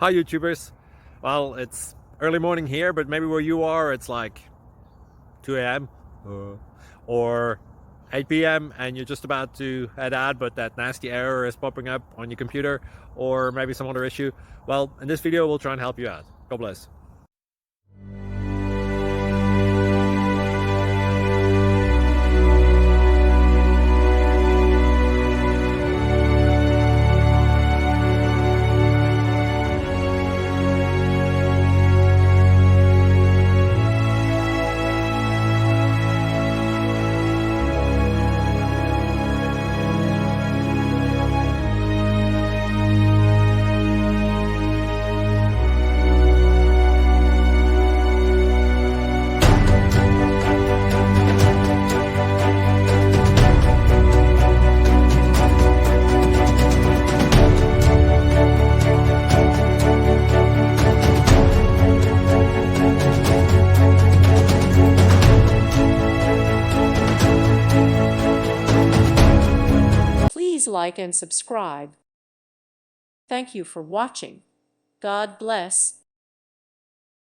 Hi YouTubers. Well, it's early morning here, but maybe where you are it's like 2 a.m. or 8 p.m. and you're just about to head out, but that nasty error is popping up on your computer, or maybe some other issue. Well, in this video we'll try and help you out. God bless. Please like and subscribe. Thank you for watching. God bless.